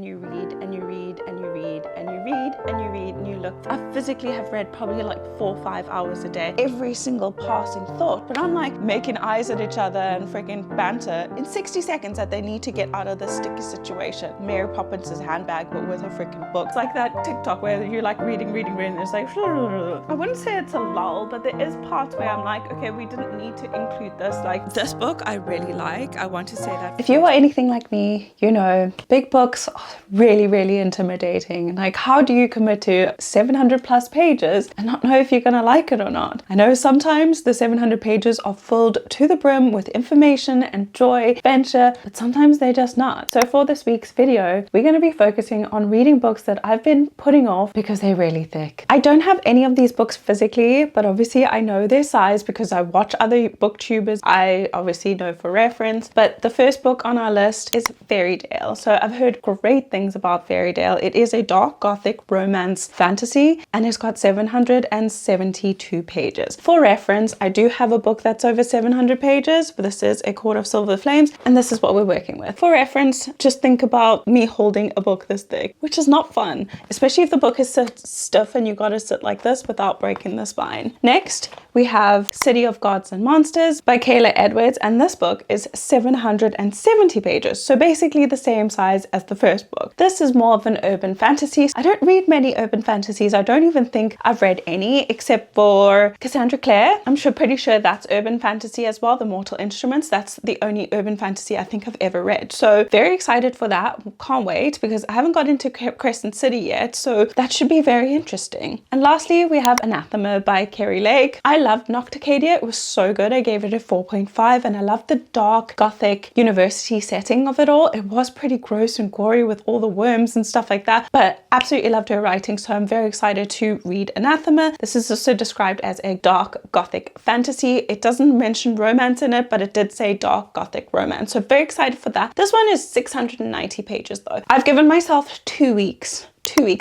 and you read and you read and you read and you read and you read and you look. I physically have read probably like 4 or 5 hours a day, every single passing thought, but I'm like making eyes at each other and freaking banter in 60 seconds that they need to get out of this sticky situation. Mary Poppins' handbag, but with a freaking book. It's like that TikTok where you're like reading, and it's like, I wouldn't say it's a lull, but there is parts where I'm like, okay, we didn't need to include this. Like this book I really like. I want to say that. If you are anything like me, you know, big books are really intimidating. Like, how do you commit to 700 plus pages and not know if you're gonna like it or not? I know sometimes the 700 pages are filled to the brim with information and joy, adventure, but sometimes they're just not. So for this week's video, we're going to be focusing on reading books that I've been putting off because they're really thick. I don't have any of these books physically, but obviously I know their size because I watch other booktubers. I obviously know for reference, but the first book on our list is Fairydale. So I've heard great things about Fairydale. It is a dark gothic romance fantasy and it's got 772 pages. For reference, I do have a book that's over 700 pages. This is A Court of Silver Flames, and this is what we're working with. For reference, just think about me holding a book this thick, which is not fun, especially if the book is so stiff and you gotta sit like this without breaking the spine. Next, we have City of Gods and Monsters by Kayla Edwards, and this book is 770 pages, so basically the same size as the first book. This is more of an urban fantasy. I don't read many urban fantasies. I don't even think I've read any except for Cassandra Clare. I'm pretty sure that's urban fantasy as well. The Mortal Instruments, that's the only urban fantasy I think I've ever read. So very excited for that. Can't wait because I haven't got into Crescent City yet, so that should be very interesting. And lastly, we have Anathema by Keri. I loved Nocticadia. It was so good. I gave it a 4.5 and I loved the dark gothic university setting of it all. It was pretty gross and gory with all the worms and stuff like that, but absolutely loved her writing, so I'm very excited to read Anathema. This is also described as a dark gothic fantasy. It doesn't mention romance in it, but it did say dark gothic romance, so very excited for that. This one is 690 pages though. I've given myself 2 weeks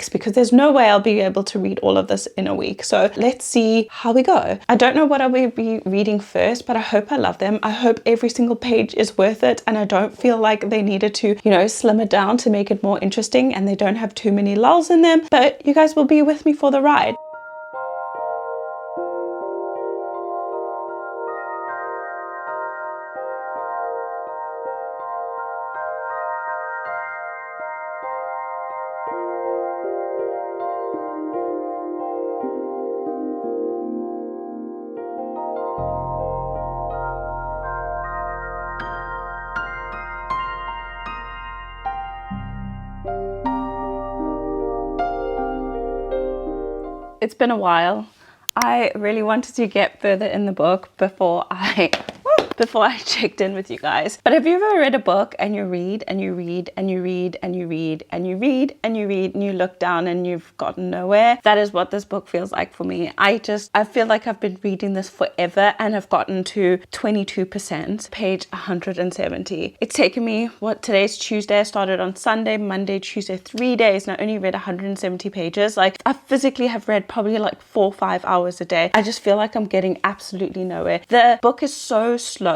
because there's no way I'll be able to read all of this in a week. So let's see how we go. I don't know what I will be reading first, but I hope I love them. I hope every single page is worth it and I don't feel like they needed to, you know, slim it down to make it more interesting and they don't have too many lulls in them, but you guys will be with me for the ride. It's been a while. I really wanted to get further in the book before I checked in with you guys. But have you ever read a book and you read and you read and you read and you read and you read and you read and you look down and you've gotten nowhere? That is what this book feels like for me. I feel like I've been reading this forever and I've gotten to 22%, page 170. It's taken me, today's Tuesday, I started on Sunday, Monday, Tuesday, 3 days, and I only read 170 pages. Like, I physically have read probably like 4 or 5 hours a day. I just feel like I'm getting absolutely nowhere. The book is so slow.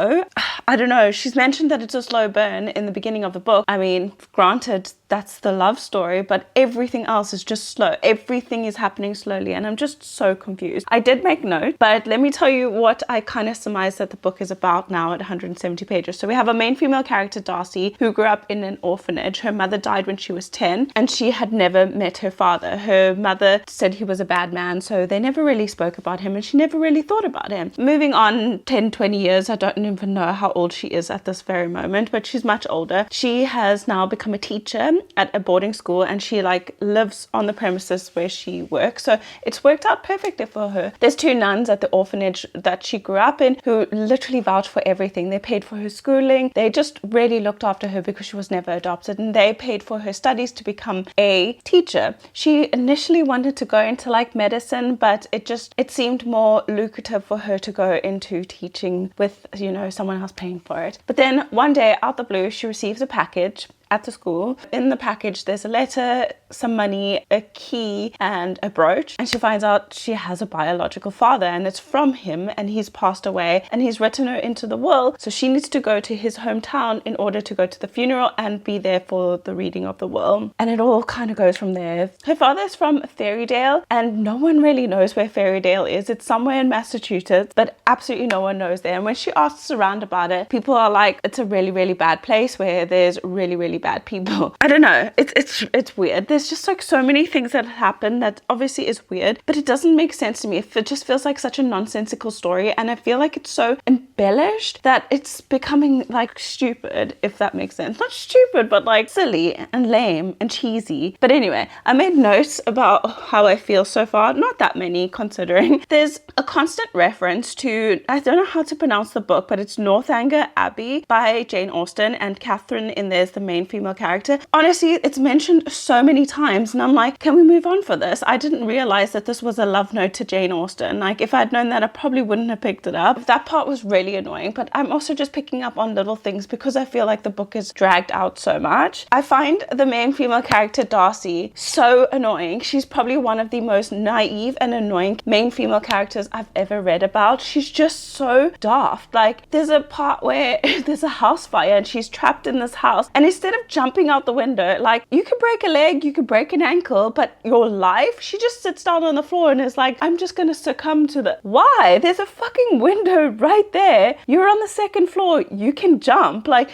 I don't know, she's mentioned that it's a slow burn in the beginning of the book. I mean, granted, that's the love story, but everything else is just slow. Everything is happening slowly and I'm just so confused. I did make note, but let me tell you what I kind of surmise that the book is about now at 170 pages. So we have a main female character, Darcy, who grew up in an orphanage. Her mother died when she was 10 and she had never met her father. Her mother said he was a bad man, so they never really spoke about him and she never really thought about him. Moving on 10, 20 years, I don't even know how old she is at this very moment, but she's much older. She has now become a teacher at a boarding school and she like lives on the premises where she works, so it's worked out perfectly for her. There's 2 nuns at the orphanage that she grew up in who literally vouched for everything. They paid for her schooling, they just really looked after her because she was never adopted, and they paid for her studies to become a teacher. She initially wanted to go into like medicine, but it seemed more lucrative for her to go into teaching with, you know, someone else paying for it. But then one day out the blue she receives a package at the school. In the package there's a letter some money, a key, and a brooch. And she finds out she has a biological father and it's from him and he's passed away and he's written her into the will. So she needs to go to his hometown in order to go to the funeral and be there for the reading of the will. And it all kind of goes from there. Her father's from Fairydale and no one really knows where Fairydale is. It's somewhere in Massachusetts, but absolutely no one knows there. And when she asks around about it, people are like, it's a really, really bad place where there's really, really bad people. I don't know. It's weird. There's just like so many things that happen that obviously is weird, but it doesn't make sense to me. It just feels like such a nonsensical story, and I feel like it's so embellished that it's becoming like stupid, if that makes sense. Not stupid, but like silly and lame and cheesy. But anyway, I made notes about how I feel so far. Not that many considering. There's a constant reference to, I don't know how to pronounce the book, but it's Northanger Abbey by Jane Austen, and Catherine in there's the main female character. Honestly, it's mentioned so many times and I'm like, can we move on for this? I didn't realize that this was a love note to Jane Austen. Like, if I'd known that, I probably wouldn't have picked it up. That part was really annoying, but I'm also just picking up on little things because I feel like the book is dragged out so much. I find the main female character, Darcy, so annoying. She's probably one of the most naive and annoying main female characters I've ever read about. She's just so daft. Like, there's a part where there's a house fire and she's trapped in this house, and instead of jumping out the window, like, you could break a leg, you could break an ankle, but your life, she just sits down on the floor and is like, I'm just gonna succumb to the... Why? There's a fucking window right there. You're on the second floor. You can jump. Like,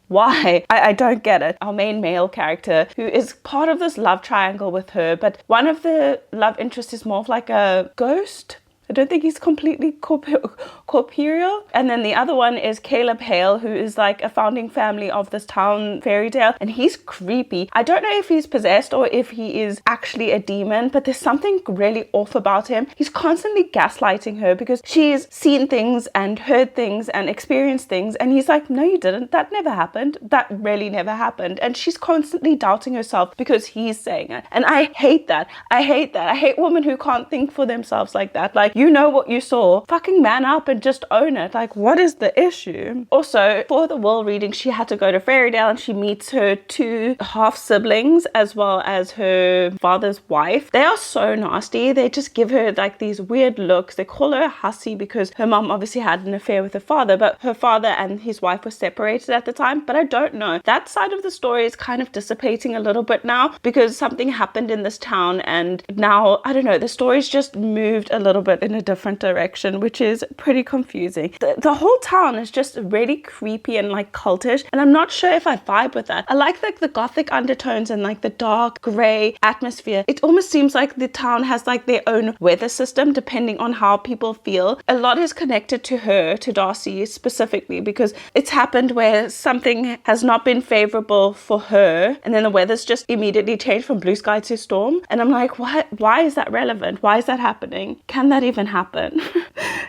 why? I don't get it. Our main male character, who is part of this love triangle with her, but one of the love interests is more of like a ghost. I don't think he's completely corporeal. And then the other one is Caleb Hale, who is like a founding family of this town, Fairydale, and he's creepy. I don't know if he's possessed or if he is actually a demon, but there's something really off about him. He's constantly gaslighting her because she's seen things and heard things and experienced things, and he's like, no, you didn't. That never happened. That really never happened. And she's constantly doubting herself because he's saying it. And I hate that. I hate that. I hate women who can't think for themselves like that. Like, you know what you saw, fucking man up and just own it. Like, what is the issue? Also, for the will reading, she had to go to Fairydale and she meets her two half siblings as well as her father's wife. They are so nasty. They just give her like these weird looks. They call her a hussy because her mom obviously had an affair with her father, but her father and his wife were separated at the time. But I don't know. That side of the story is kind of dissipating a little bit now because something happened in this town, and now, I don't know, the story's just moved a little bit in a different direction, which is pretty confusing. The whole town is just really creepy and like cultish, and I'm not sure if I vibe with that. I like the gothic undertones and like the dark gray atmosphere. It almost seems like the town has like their own weather system depending on how people feel. A lot is connected to her, to Darcy specifically, because it's happened where something has not been favorable for her and then the weather's just immediately changed from blue sky to storm, and I'm like, what? Why is that relevant? Why is that happening? Can that even happen?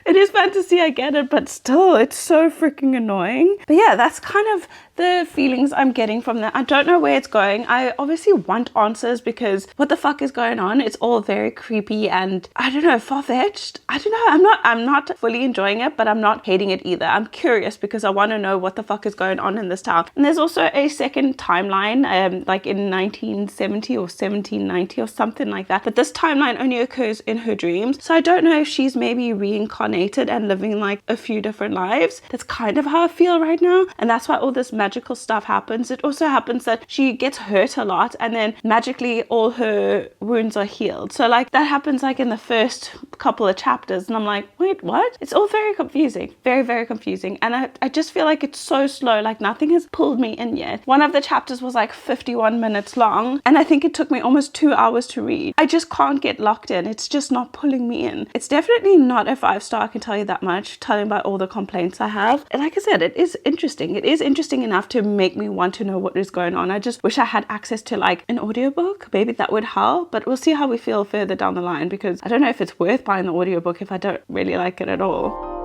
It is fantasy, I get it, but still, it's so freaking annoying. But yeah, that's kind of the feelings I'm getting from that. I don't know where it's going. I obviously want answers because what the fuck is going on? It's all very creepy and, I don't know, far-fetched. I don't know. I'm not fully enjoying it, but I'm not hating it either. I'm curious because I want to know what the fuck is going on in this town. And there's also a second timeline, like in 1970 or 1790 or something like that. But this timeline only occurs in her dreams. So I don't know if she's maybe reincarnated and living like a few different lives. That's kind of how I feel right now. And that's why all this magical stuff happens. It also happens that she gets hurt a lot and then magically all her wounds are healed. So like that happens like in the first couple of chapters and I'm like, wait, what? It's all very confusing. Very, very confusing. And I just feel like it's so slow. Like nothing has pulled me in yet. One of the chapters was like 51 minutes long and I think it took me almost 2 hours to read. I just can't get locked in. It's just not pulling me in. It's definitely not a 5-star, I can tell you that much, telling by all the complaints I have. And like I said, it is interesting. It is interesting enough to make me want to know what is going on. I just wish I had access to like an audiobook. Maybe that would help, but we'll see how we feel further down the line because I don't know if it's worth buying the audiobook if I don't really like it at all.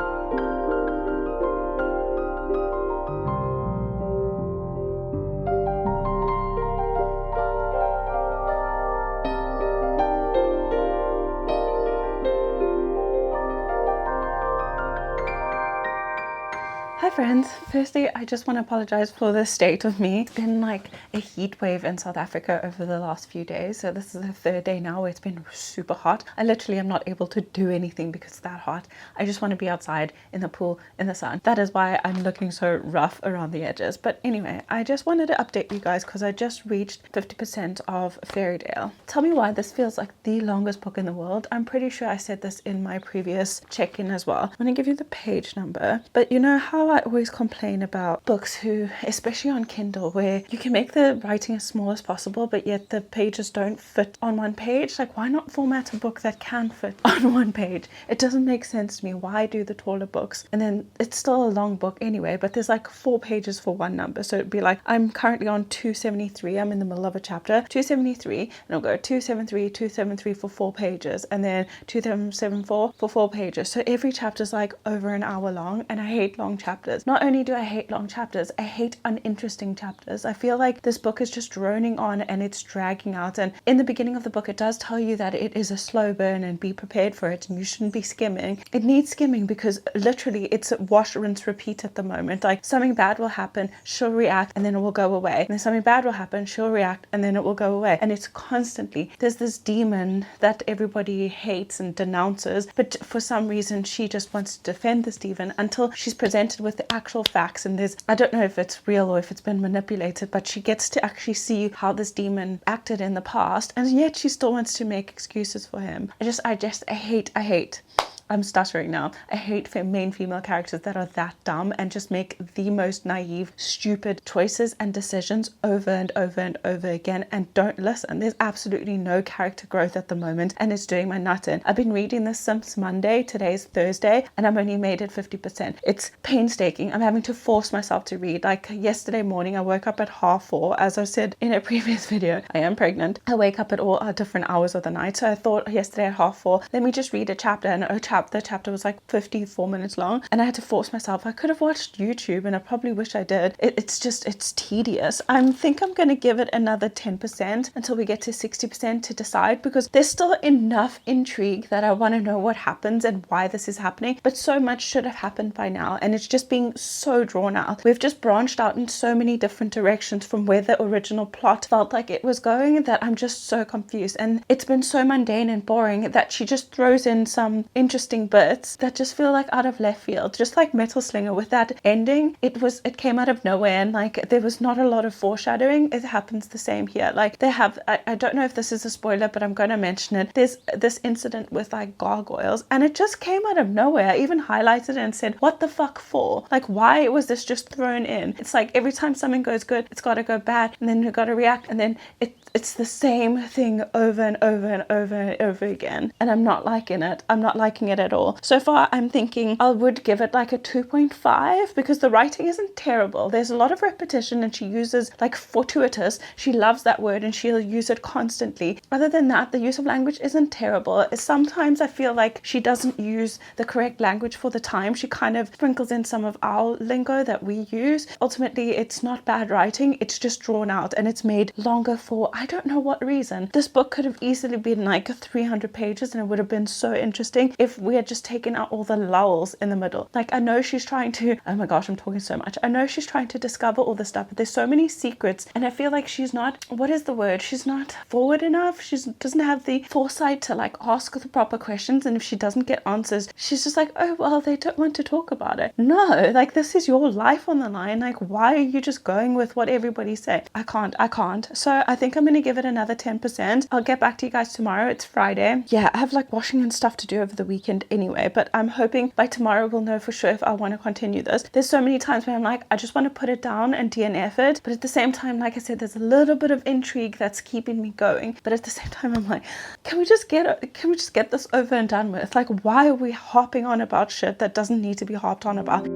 I friends, firstly I just want to apologize for the state of me. It's been like a heat wave in South Africa over the last few days, so this is the third day now where it's been super hot. I literally am not able to do anything because it's that hot. I just want to be outside in the pool in the sun. That is why I'm looking so rough around the edges. But anyway, I just wanted to update you guys because I just reached 50% of Fairydale. Tell me why this feels like the longest book in the world. I'm pretty sure I said this in my previous check-in as well. I'm going to give you the page number, but you know how I always complain about books who, especially on Kindle, where you can make the writing as small as possible but yet the pages don't fit on one page. Like, why not format a book that can fit on one page? It doesn't make sense to me. Why do the taller books? And then it's still a long book anyway, but there's like 4 pages for one number. So it'd be like, I'm currently on 273. I'm in the middle of a chapter, 273, and I'll go 273, 273 for 4 pages, and then 2774 for 4 pages. So every chapter is like over an hour long, and I hate long chapters. Not only do I hate long chapters, I hate uninteresting chapters. I feel like this book is just droning on and it's dragging out. And in the beginning of the book, it does tell you that it is a slow burn and be prepared for it and you shouldn't be skimming. It needs skimming because literally it's wash, rinse, repeat at the moment. Like, something bad will happen, she'll react, and then it will go away. And then something bad will happen, she'll react, and then it will go away. And it's constantly, there's this demon that everybody hates and denounces, but for some reason she just wants to defend this demon until she's presented with the actual facts. And there's, I don't know if it's real or if it's been manipulated, but she gets to actually see how this demon acted in the past, and yet she still wants to make excuses for him. I hate I'm stuttering now. I hate main female characters that are that dumb and just make the most naive, stupid choices and decisions over and over and over again and don't listen. There's absolutely no character growth at the moment, and it's doing my nut in. I've been reading this since Monday. Today's Thursday, and I'm only made it 50%. It's painstaking. I'm having to force myself to read. Like yesterday morning, I woke up at 3:30. As I said in a previous video, I am pregnant. I wake up at all different hours of the night. So I thought yesterday at 3:30, let me just read a chapter, and the chapter was like 54 minutes long, and I had to force myself. I could have watched YouTube, and I probably wish I did. It's tedious. I think I'm going to give it another 10% until we get to 60% to decide, because there's still enough intrigue that I want to know what happens and why this is happening, but so much should have happened by now, and it's just being so drawn out. We've just branched out in so many different directions from where the original plot felt like it was going that I'm just so confused, and it's been so mundane and boring that she just throws in some interesting bits that just feel like out of left field. Just like Metal Slinger with that ending, it came out of nowhere, and like there was not a lot of foreshadowing. It happens the same here. Like they have, I don't know if this is a spoiler, but I'm going to mention it. There's this incident with like gargoyles, and it just came out of nowhere. I even highlighted it and said, what the fuck for? Like, why was this just thrown in? It's like every time something goes good, it's got to go bad, and then you got to react, and then it's the same thing over and over and over and over again, and I'm not liking it. I'm not liking it at all. So far, I'm thinking I would give it like a 2.5 because the writing isn't terrible. There's a lot of repetition, and she uses like fortuitous. She loves that word, and she'll use it constantly. Other than that, the use of language isn't terrible. Sometimes I feel like she doesn't use the correct language for the time. She kind of sprinkles in some of our lingo that we use. Ultimately, it's not bad writing. It's just drawn out, and it's made longer for I don't know what reason. This book could have easily been like 300 pages, and it would have been so interesting if we had just taken out all the lulls in the middle. Like, I know she's trying to, oh my gosh, I'm talking so much. I know she's trying to discover all this stuff, but there's so many secrets, and I feel like she's not, what is the word? She's not forward enough. She doesn't have the foresight to like ask the proper questions, and if she doesn't get answers, she's just like, oh, well, they don't want to talk about it. No, like, this is your life on the line. Like, why are you just going with what everybody say? I can't. So I think I'm going to give it another 10%. I'll get back to you guys tomorrow. It's Friday. Yeah, I have like washing and stuff to do over the weekend anyway, but I'm hoping by tomorrow we'll know for sure if I want to continue this. There's so many times where I'm like, I just want to put it down and DNF it, but at the same time, like I said, there's a little bit of intrigue that's keeping me going, but at the same time I'm like, can we just get this over and done with? Like, why are we harping on about shit that doesn't need to be harped on about?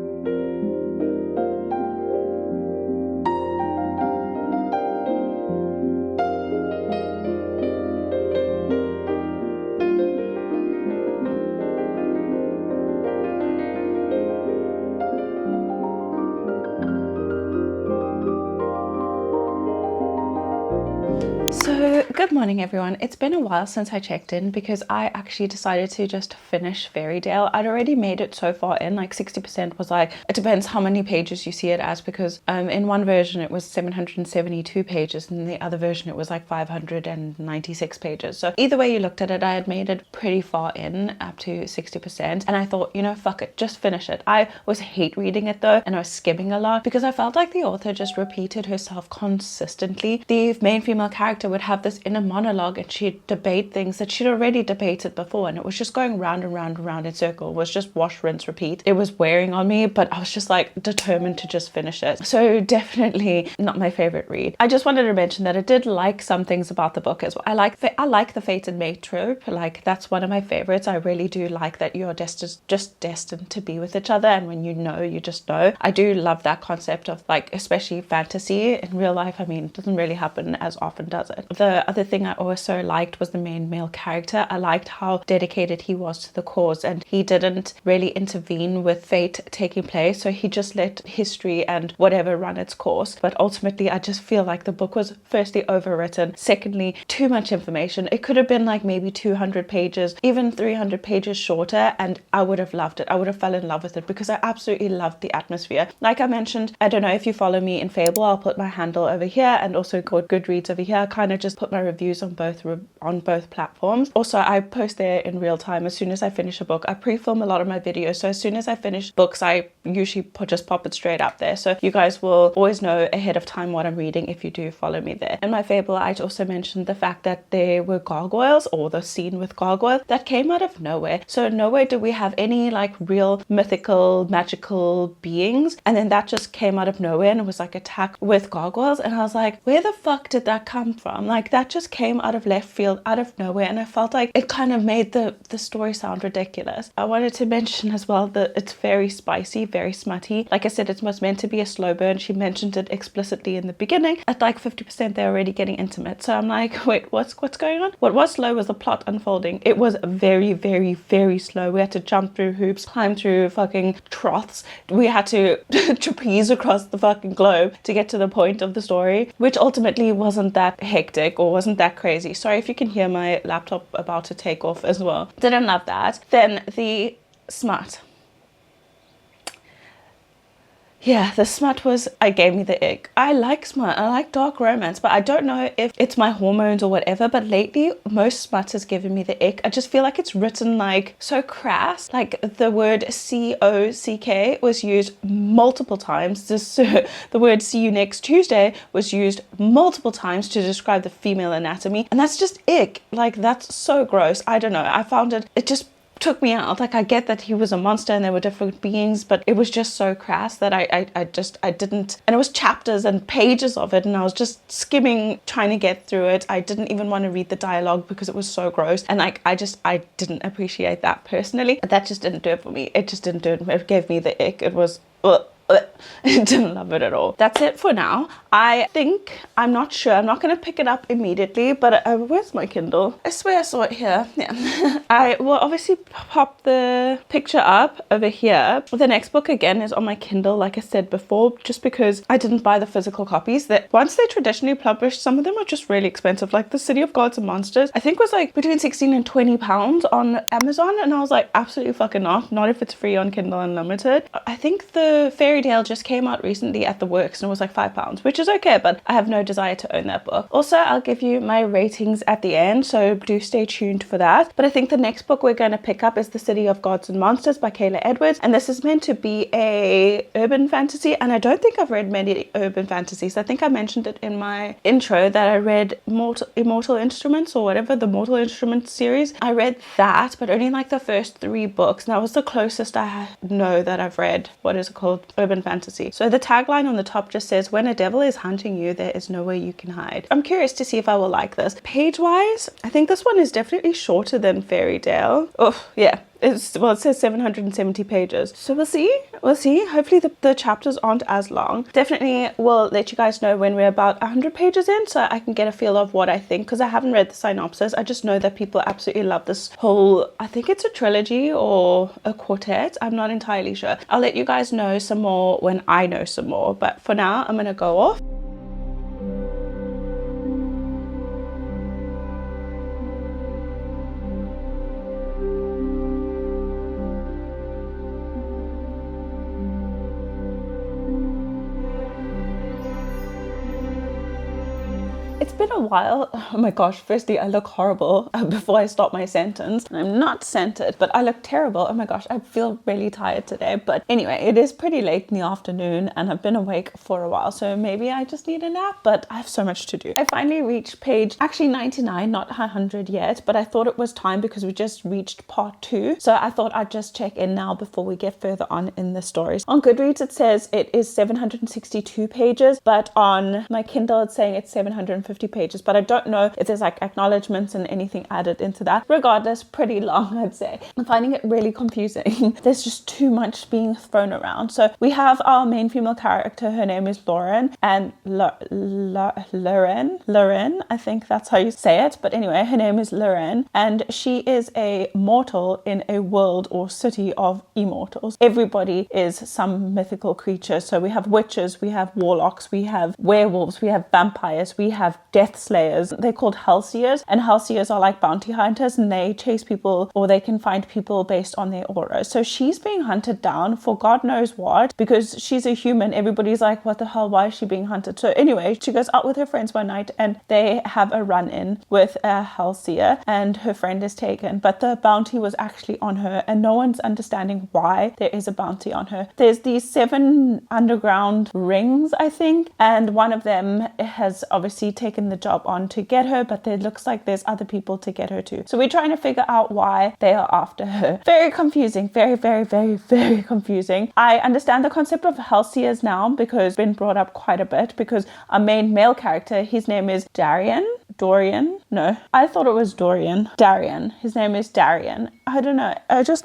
So good morning everyone. It's been a while since I checked in because I actually decided to just finish Fairydale. I'd already made it so far in, like 60% was like, it depends how many pages you see it as, because in one version it was 772 pages and in the other version it was like 596 pages. So either way you looked at it, I had made it pretty far in, up to 60%, and I thought, you know, fuck it, just finish it. I was hate reading it though, and I was skimming a lot because I felt like the author just repeated herself consistently. The main female character would have this inner monologue and she'd debate things that she'd already debated before, and it was just going round and round and round in circle. It was just wash, rinse, repeat. It was wearing on me, but I was just like determined to just finish it. So definitely not my favorite read. I just wanted to mention that I did like some things about the book as well. I like the fated mate trope. Like, that's one of my favorites. I really do like that you're just destined to be with each other, and when you know, you just know. I do love that concept of, like, especially fantasy. In real life, I mean, it doesn't really happen as often, does it? The other thing I also liked was the main male character. I liked how dedicated he was to the cause, and he didn't really intervene with fate taking place, so he just let history and whatever run its course. But ultimately, I just feel like the book was firstly overwritten, secondly too much information. It could have been like maybe 200 pages, even 300 pages shorter, and I would have loved it. I would have fell in love with it because I absolutely loved the atmosphere. Like I mentioned, I don't know if you follow me in Fable, I'll put my handle over here, and also Goodreads over here. I kind of just put my reviews on both platforms. Also, I post there in real time as soon as I finish a book. I pre-film a lot of my videos, so as soon as I finish books, I usually just pop it straight up there, so you guys will always know ahead of time what I'm reading if you do follow me there. In my Fable, I also mentioned the fact that there were gargoyles, or the scene with gargoyles, that came out of nowhere. So nowhere did we have any like real mythical magical beings, and then that just came out of nowhere and it was like attack with gargoyles, and I was like, where the fuck did that come from? Like, that just came out of left field, out of nowhere, and I felt like it kind of made the story sound ridiculous. I wanted to mention as well that it's very spicy, very smutty. Like I said, it was meant to be a slow burn. She mentioned it explicitly in the beginning. At like 50% they're already getting intimate, so I'm like, wait, what's going on? What was slow was the plot unfolding. It was very, very, very slow. We had to jump through hoops, climb through fucking troughs. We had to trapeze across the fucking globe to get to the point of the story, which ultimately wasn't that hectic or wasn't that crazy. Sorry if you can hear my laptop about to take off as well. Didn't love that. Then the smut. Yeah, the smut was, I gave me the ick. I like smut, I like dark romance, but I don't know if it's my hormones or whatever, but lately most smut has given me the ick. I just feel like it's written like so crass. Like the word COCK was used multiple times. The word see you next Tuesday was used multiple times to describe the female anatomy, and that's just ick. Like, that's so gross. I don't know. I found it just took me out. Like, I get that he was a monster and there were different beings, but it was just so crass that I didn't, and it was chapters and pages of it, and I was just skimming, trying to get through it. I didn't even want to read the dialogue because it was so gross, and like I didn't appreciate that personally. That just didn't do it for me. It just didn't do it. It gave me the ick. It was didn't love it at all. That's it for now. I think, I'm not sure, I'm not going to pick it up immediately, but where's my Kindle? I swear I saw it here. Yeah. I will obviously pop the picture up over here. The next book again is on my Kindle, like I said before, just because I didn't buy the physical copies. That once they're traditionally published, some of them are just really expensive. Like the City of Gods and Monsters, I think was like between 16 and 20 pounds on Amazon, and I was like, absolutely fucking not if it's free on Kindle Unlimited. I think the Fairydale just came out recently at the works and it was like £5, which is okay, but I have no desire to own that book. Also, I'll give you my ratings at the end, so do stay tuned for that. But I think the next book we're going to pick up is The City of Gods and Monsters by Kayla Edwards, and this is meant to be a urban fantasy, and I don't think I've read many urban fantasies. I think I mentioned it in my intro that I read Immortal Instruments, or whatever, the Mortal Instruments series. I read that, but only like the first 3 books, and that was the closest I know that I've read, what is it called, urban fantasy. So the tagline on the top just says, when a devil is hunting you, there is nowhere you can hide. I'm curious to see if I will like this. Page wise, I think this one is definitely shorter than Fairydale. Oh yeah, it says 770 pages, so we'll see. Hopefully the chapters aren't as long. Definitely will let you guys know when we're about 100 pages in, so I can get a feel of what I think, because I haven't read the synopsis. I just know that people absolutely love this whole, I think it's a trilogy or a quartet, I'm not entirely sure. I'll let you guys know some more when I know some more, but for now I'm gonna go off. It's been a while. Oh my gosh, firstly, I look horrible before I start my sentence. I'm not scented, but I look terrible. Oh my gosh, I feel really tired today. But anyway, it is pretty late in the afternoon and I've been awake for a while, so maybe I just need a nap, but I have so much to do. I finally reached page, actually 99, not 100 yet, but I thought it was time because we just reached part 2. So I thought I'd just check in now before we get further on in the stories. On Goodreads, it says it is 762 pages, but on my Kindle, it's saying it's 750 pages, but I don't know if there's like acknowledgements and anything added into that. Regardless, pretty long, I'd say. I'm finding it really confusing. There's just too much being thrown around. So we have our main female character, her name is Lauren, and Lauren, I think that's how you say it, but anyway, her name is Lauren, and she is a mortal in a world or city of immortals. Everybody is some mythical creature. So we have witches, we have warlocks, we have werewolves, we have vampires, we have death slayers. They're called hellseers, and hellseers are like bounty hunters, and they chase people, or they can find people based on their aura. So she's being hunted down for God knows what, because she's a human. Everybody's like, what the hell, why is she being hunted? So anyway, she goes out with her friends one night and they have a run-in with a hellseer, and her friend is taken, but the bounty was actually on her, and no one's understanding why there is a bounty on her. There's these 7 underground rings, I think, and one of them has obviously taken the job on to get her, but it looks like there's other people to get her too. So we're trying to figure out why they are after her. Very confusing. Very, very, very, very confusing. I understand the concept of hellseers now because it's been brought up quite a bit, because our main male character, his name is Dorian. No, I thought it was Dorian. Darian. His name is Darian. I don't know. I just,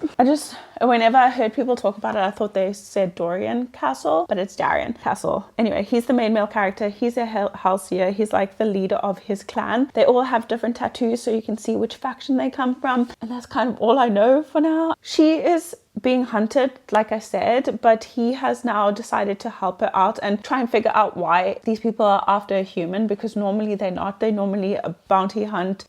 whenever I heard people talk about it, I thought they said Dorian Castle, but it's Darian Castle. Anyway, he's the main male character. He's a hellseer. He's like the leader of his clan. They all have different tattoos, so you can see which faction they come from. And that's kind of all I know for now. She is being hunted, like I said, but he has now decided to help her out and try and figure out why these people are after a human, because normally they're not. They normally bounty hunt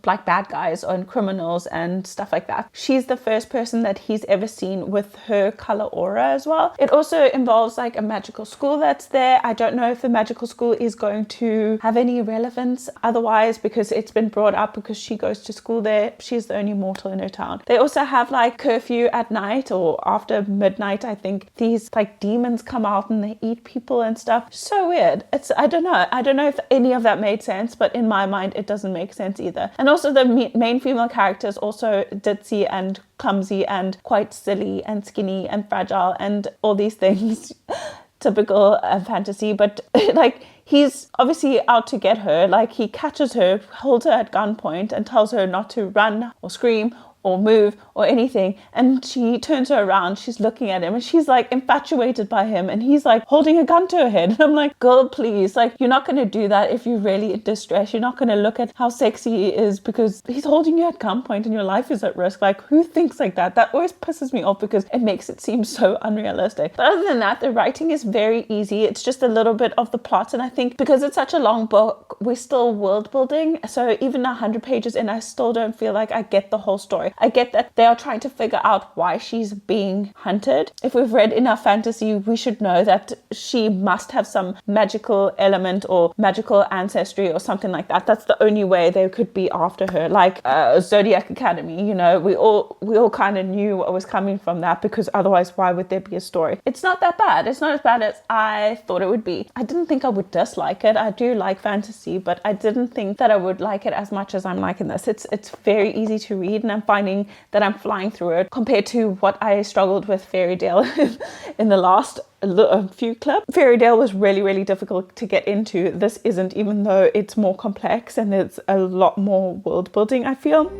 like bad guys and criminals and stuff like that. She's the first person that he's ever seen with her color aura as well. It also involves like a magical school that's there. I don't know if the magical school is going to have any relevance otherwise, because it's been brought up because she goes to school there. She's the only mortal in her town. They also have like curfew at night, or after midnight, I think. These like demons come out and they eat people and stuff. So weird. I don't know if any of that made sense, but in my mind it doesn't make sense either. And also the main female character is also ditzy and clumsy and quite silly and skinny and fragile and all these things. Typical fantasy, but like he's obviously out to get her. Like he catches her, holds her at gunpoint and tells her not to run or scream or move or anything, and she turns her around, she's looking at him and she's like infatuated by him, and he's like holding a gun to her head, and I'm like, girl, please, like you're not going to do that if you're really in distress. You're not going to look at how sexy he is because he's holding you at gunpoint and your life is at risk. Like who thinks like that? That always pisses me off because it makes it seem so unrealistic. But other than that, the writing is very easy. It's just a little bit of the plot, and I think because it's such a long book, we're still world building, so even 100 pages in, I still don't feel like I get the whole story. I get that they are trying to figure out why she's being hunted. If we've read enough fantasy, we should know that she must have some magical element or magical ancestry or something like that. That's the only way they could be after her. Like Zodiac Academy, you know, we all kind of knew what was coming from that, because otherwise why would there be a story? It's not that bad. It's not as bad as I thought it would be. I didn't think I would dislike it. I do like fantasy, but I didn't think that I would like it as much as I'm liking this. It's very easy to read, and I'm finding that I'm flying through it compared to what I struggled with Fairydale in the last few clips. Fairydale was really, really difficult to get into. This isn't, even though it's more complex and it's a lot more world building, I feel.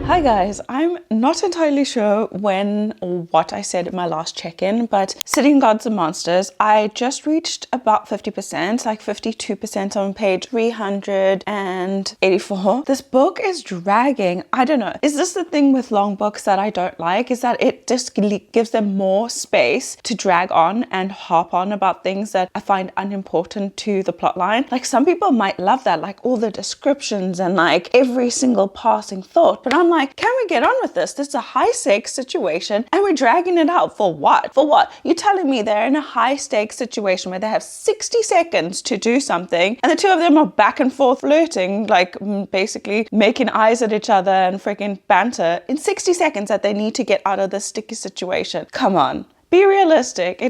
Hi guys, I'm not entirely sure when or what I said in my last check-in, but Sitting Gods and Monsters, I just reached about 50%, like 52% on page 384. This book is dragging. I don't know. Is this the thing with long books that I don't like? Is that it just gives them more space to drag on and harp on about things that I find unimportant to the plot line. Like some people might love that, like all the descriptions and like every single passing thought, but I'm like, can we get on with this? This is a high stakes situation and we're dragging it out for what? For what? You're telling me they're in a high stakes situation where they have 60 seconds to do something and the two of them are back and forth flirting, like basically making eyes at each other and freaking banter in 60 seconds that they need to get out of this sticky situation. Come on. Be realistic. I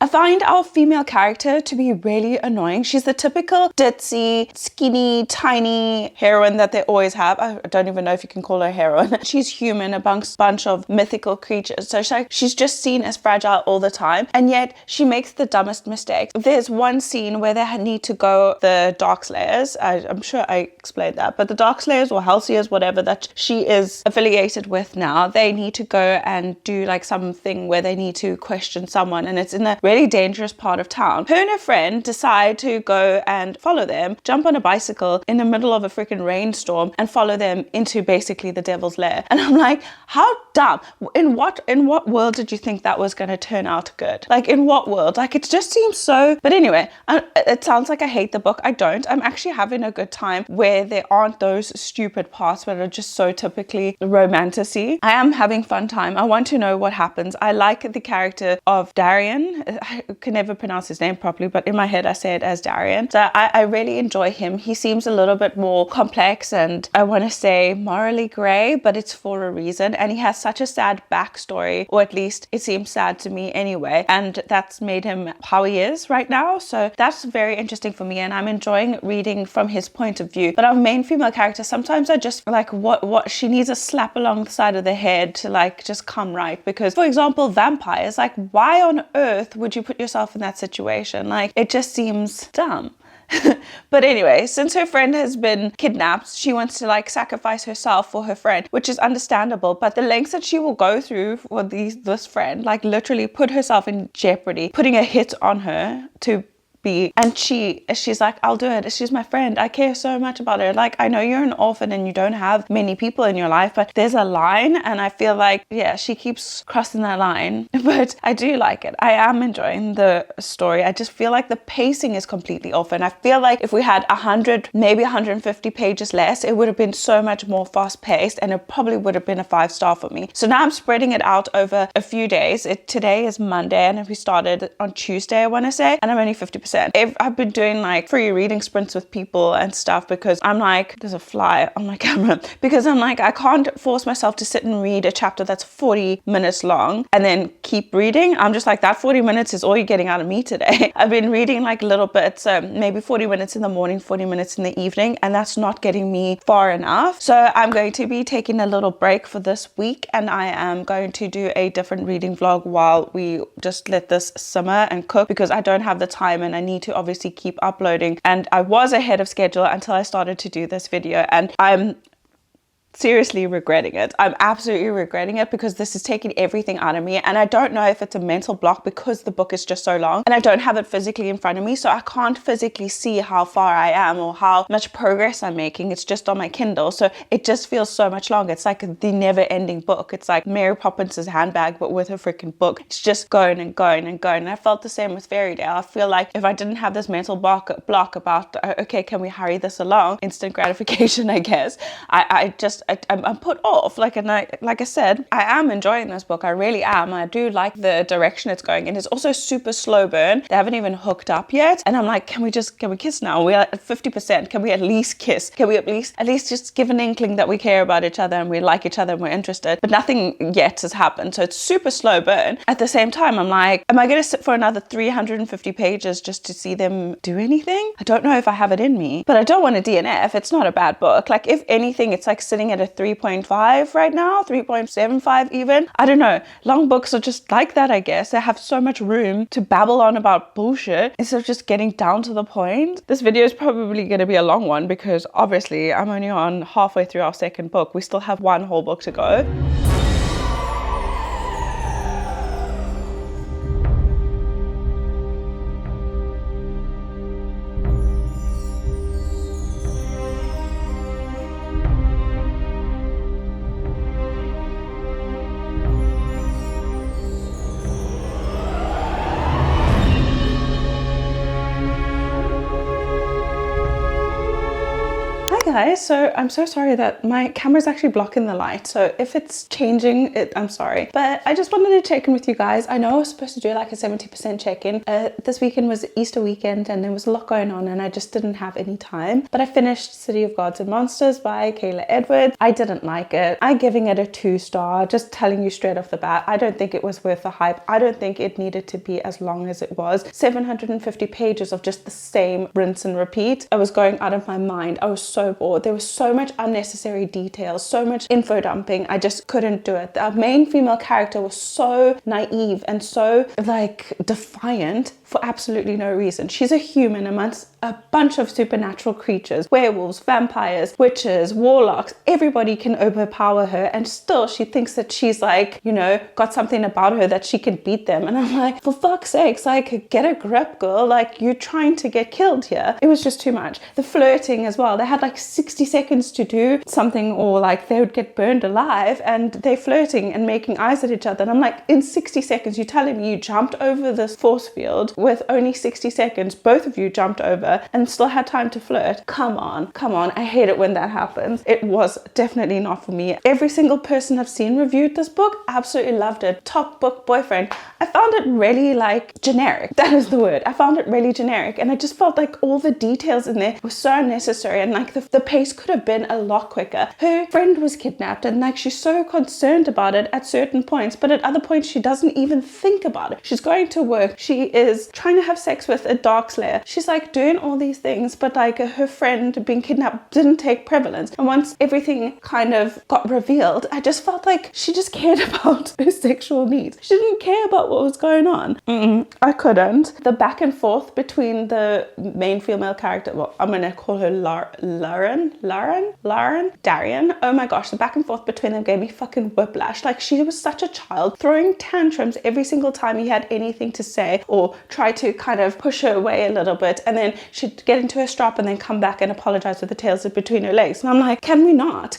find our female character to be really annoying. She's the typical ditzy, skinny, tiny heroine that they always have. I don't even know if you can call her a heroine. She's human amongst a bunch of mythical creatures. So she's just seen as fragile all the time. And yet she makes the dumbest mistakes. There's one scene where they need to go the Dark Slayers. I'm sure I explained that. But the Dark Slayers or Halcyas, whatever that she is affiliated with now, they need to go and do like something where they need to question someone, and it's in a really dangerous part of town. Her and her friend decide to go and follow them, jump on a bicycle in the middle of a freaking rainstorm and follow them into basically the devil's lair. And I'm like, how dumb. In what world did you think that was going to turn out good? Like in what world? Like it just seems so. But anyway, it sounds like I hate the book. I don't. I'm actually having a good time where there aren't those stupid parts that are just so typically romantic-y. I am having fun time. I want to know what happens. I like the character of Darian. I can never pronounce his name properly, but in my head I say it as Darian. So I really enjoy him. He seems a little bit more complex and I want to say morally grey, but it's for a reason. And he has such a sad backstory, or at least it seems sad to me anyway. And that's made him how he is right now. So that's very interesting for me and I'm enjoying reading from his point of view. But our main female character, sometimes I just like what she needs a slap along the side of the head to like just come right. Because for example, vampires, like why on earth would you put yourself in that situation? Like it just seems dumb. But anyway, since her friend has been kidnapped, she wants to like sacrifice herself for her friend, which is understandable. But the lengths that she will go through for this friend, like literally put herself in jeopardy, putting a hit on her to be, and she's like, I'll do it. She's my friend. I care so much about her. Like, I know you're an orphan and you don't have many people in your life, but there's a line and I feel like, yeah, she keeps crossing that line. But I do like it. I am enjoying the story. I just feel like the pacing is completely off. And I feel like if we had 100, maybe 150 pages less, it would have been so much more fast paced and it probably would have been a 5-star for me. So now I'm spreading it out over a few days. Today is Monday and we started on Tuesday, I want to say, and I'm only 50%. I've been doing like free reading sprints with people and stuff because I'm like, there's a fly on my camera, because I'm like, I can't force myself to sit and read a chapter that's 40 minutes long and then keep reading. I'm just like, that 40 minutes is all you're getting out of me today. I've been reading like little bits, maybe 40 minutes in the morning, 40 minutes in the evening, and that's not getting me far enough. So I'm going to be taking a little break for this week and I am going to do a different reading vlog while we just let this simmer and cook, because I don't have the time and I need to obviously keep uploading. And I was ahead of schedule until I started to do this video and I'm seriously regretting it. I'm absolutely regretting it because this is taking everything out of me, and I don't know if it's a mental block because the book is just so long and I don't have it physically in front of me, so I can't physically see how far I am or how much progress I'm making. It's just on my Kindle, so it just feels so much longer. It's like the never-ending book. It's like Mary Poppins' handbag but with a freaking book. It's just going and going and going. And I felt the same with Fairydale. I feel like if I didn't have this mental block about okay, can we hurry this along, instant gratification, I guess, I'm put off. Like I said, I am enjoying this book. I really am. I do like the direction it's going in. It's also super slow burn. They haven't even hooked up yet. And I'm like, can we kiss now? We're at 50%. Can we at least kiss? Can we at least just give an inkling that we care about each other and we like each other and we're interested? But nothing yet has happened. So it's super slow burn. At the same time, I'm like, am I going to sit for another 350 pages just to see them do anything? I don't know if I have it in me, but I don't want a DNF. It's not a bad book. Like if anything, it's like sitting at a 3.5 right now, 3.75 even. I don't know. Long books are just like that, I guess. They have so much room to babble on about bullshit instead of just getting down to the point. This video is probably going to be a long one because obviously I'm only on halfway through our second book. We still have one whole book to go. Guys, so I'm so sorry that my camera's actually blocking the light, so if it's changing it, I'm sorry, but I just wanted to check in with you guys. I know I was supposed to do like a 70% check-in. This weekend was Easter weekend and there was a lot going on and I just didn't have any time, but I finished City of Gods and Monsters by Kayla Edwards. I didn't like it. I'm giving it a 2-star, just telling you straight off the bat. I don't think it was worth the hype. I don't think it needed to be as long as it was. 750 pages of just the same rinse and repeat. I was going out of my mind. I was so bored. There was so much unnecessary detail, so much info dumping. I just couldn't do it. The main female character was so naive and so like defiant for absolutely no reason. She's a human amongst a bunch of supernatural creatures, werewolves, vampires, witches, warlocks. Everybody can overpower her and still she thinks that she's like, you know, got something about her that she can beat them. And I'm like, for fuck's sakes, like get a grip, girl. Like you're trying to get killed here. It was just too much. The flirting as well. They had like 60 seconds to do something or like they would get burned alive and they're flirting and making eyes at each other. And I'm like, in 60 seconds, you're telling me you jumped over this force field with only 60 seconds, both of you jumped over and still had time to flirt. Come on. I hate it when that happens. It was definitely not for me. Every single person I've seen reviewed this book absolutely loved it. Top book boyfriend. I found it really like generic. That is the word. I found it really generic and I just felt like all the details in there were so unnecessary and like the pace could have been a lot quicker. Her friend was kidnapped and like she's so concerned about it at certain points, but at other points she doesn't even think about it. She's going to work. She is trying to have sex with a dark slayer. She's like doing all these things, but like her friend being kidnapped didn't take prevalence. And once everything kind of got revealed, I just felt like she just cared about her sexual needs. She didn't care about what was going on. I couldn't. The back and forth between the main female character, well, I'm gonna call her Darian. Oh my gosh, the back and forth between them gave me fucking whiplash. Like she was such a child, throwing tantrums every single time he had anything to say or try to kind of push her away a little bit, and then she'd get into her strap and then come back and apologize with the tails between her legs. And I'm like, can we not?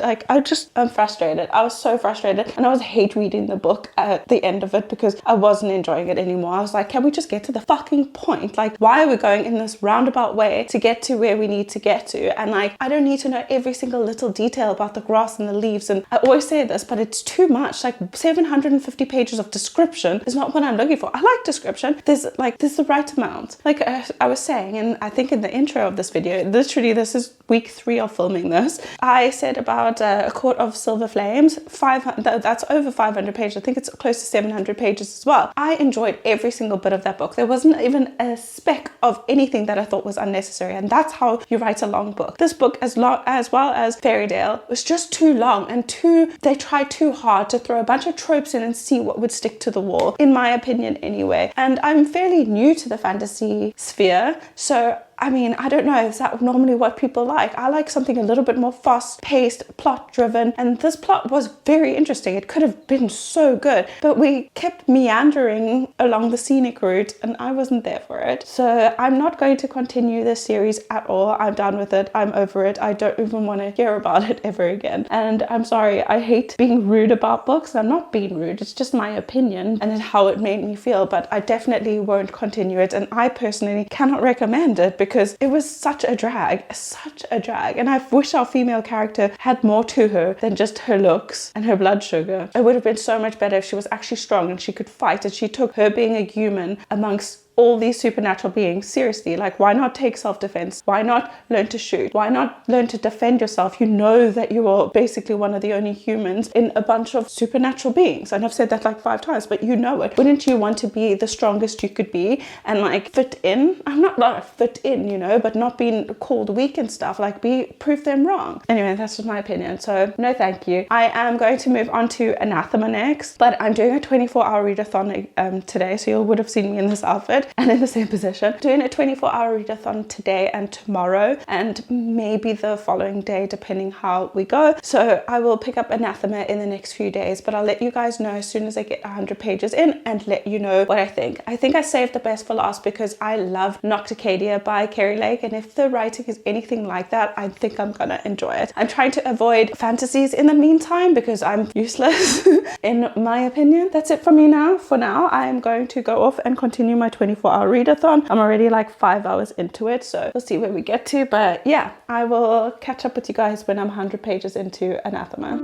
Like I'm frustrated. I was so frustrated and I was hate reading the book at the end of it because I wasn't enjoying it anymore. I was like, can we just get to the fucking point? Like, why are we going in this roundabout way to get to where we need to get to? And like, I don't need to know every single little detail about the grass and the leaves. And I always say this, but it's too much. Like 750 pages of description is not what I'm looking for. I like description. There's the right amount. Like I was saying, and I think in the intro of this video, literally this is week 3 of filming this, I said about A Court of Silver Flames, that's over 500 pages. I think it's close to 700 pages as well. I enjoyed every single bit of that book. There wasn't even a speck of anything that I thought was unnecessary, and that's how you write a long book. This book, as well as Fairydale, was just too long and they tried too hard to throw a bunch of tropes in and see what would stick to the wall, in my opinion anyway. And I'm fairly new to the fantasy sphere, so I mean, I don't know, is that normally what people like? I like something a little bit more fast-paced, plot-driven, and this plot was very interesting. It could have been so good, but we kept meandering along the scenic route, and I wasn't there for it. So I'm not going to continue this series at all. I'm done with it. I'm over it. I don't even want to hear about it ever again. And I'm sorry, I hate being rude about books. I'm not being rude. It's just my opinion and how it made me feel, but I definitely won't continue it, and I personally cannot recommend it because it was such a drag, and I wish our female character had more to her than just her looks and her blood sugar. It would have been so much better if she was actually strong and she could fight, and she took her being a human amongst all these supernatural beings seriously. Like, why not take self-defense? Why not learn to shoot? Why not learn to defend yourself? You know that you are basically one of the only humans in a bunch of supernatural beings. And I've said that like 5 times, but you know it. Wouldn't you want to be the strongest you could be and like fit in? I'm not like fit in, you know, but not being called weak and stuff. Like, prove them wrong. Anyway, that's just my opinion. So no, thank you. I am going to move on to Anathema next, but I'm doing a 24-hour readathon today, so you would have seen me in this outfit and in the same position. Doing a 24-hour readathon today and tomorrow, and maybe the following day, depending how we go. So I will pick up Anathema in the next few days, but I'll let you guys know as soon as I get 100 pages in and let you know what I think. I think I saved the best for last because I love Nocticadia by Keri, and if the writing is anything like that, I think I'm gonna enjoy it. I'm trying to avoid fantasies in the meantime because I'm useless in my opinion. That's it for me now. For now, I am going to go off and continue my 24-hour readathon. I'm already like 5 hours into it, so we'll see where we get to. But yeah, I will catch up with you guys when I'm 100 pages into Anathema.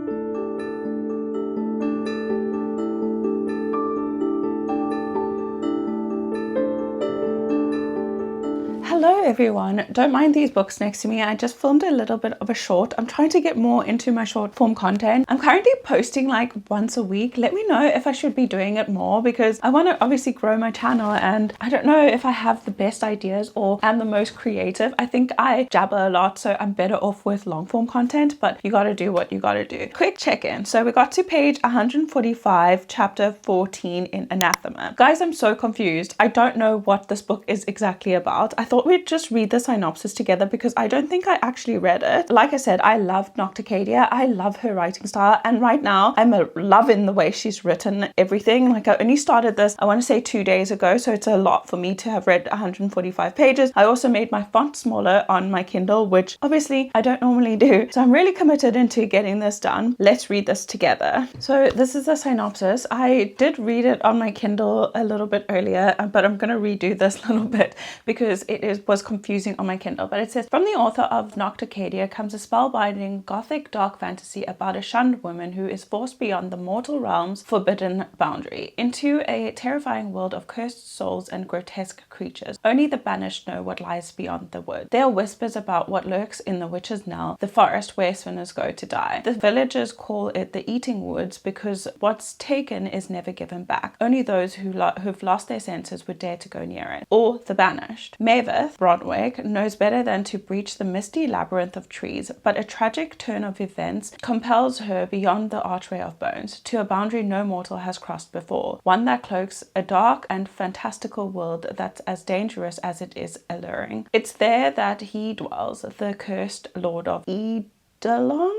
Hello everyone, don't mind these books next to me. I just filmed a little bit of a short. I'm trying to get more into my short form content. I'm currently posting like once a week. Let me know if I should be doing it more because I want to obviously grow my channel, and I don't know if I have the best ideas or am the most creative. I think I jabber a lot, so I'm better off with long form content, but you gotta do what you gotta do. Quick check-in. So we got to page 145, chapter 14 in Anathema. Guys, I'm so confused. I don't know what this book is exactly about. I thought we'd just read the synopsis together because I don't think I actually read it. Like I said, I love Nocticadia. I love her writing style, and right now I'm loving the way she's written everything. Like, I only started this, I want to say 2 days ago, so it's a lot for me to have read 145 pages. I also made my font smaller on my Kindle, which obviously I don't normally do, so I'm really committed into getting this done. Let's read this together. So this is the synopsis. I did read it on my Kindle a little bit earlier, but I'm going to redo this little bit because it was confusing on my Kindle. But it says, from the author of Nocticadia comes a spellbinding gothic dark fantasy about a shunned woman who is forced beyond the mortal realm's forbidden boundary into a terrifying world of cursed souls and grotesque creatures. Only the banished know what lies beyond the wood. There are whispers about what lurks in the witch's knell, the forest where sinners go to die. The villagers call it the Eating Woods because what's taken is never given back. Only those who've lost their senses would dare to go near it. Or the banished. Mavis Broadweg knows better than to breach the misty labyrinth of trees, but a tragic turn of events compels her beyond the archway of bones, to a boundary no mortal has crossed before, one that cloaks a dark and fantastical world that's as dangerous as it is alluring. It's there that he dwells, the cursed lord of Eidolon,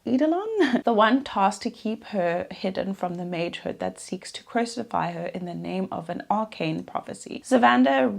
the one tasked to keep her hidden from the magehood that seeks to crucify her in the name of an arcane prophecy. Zavander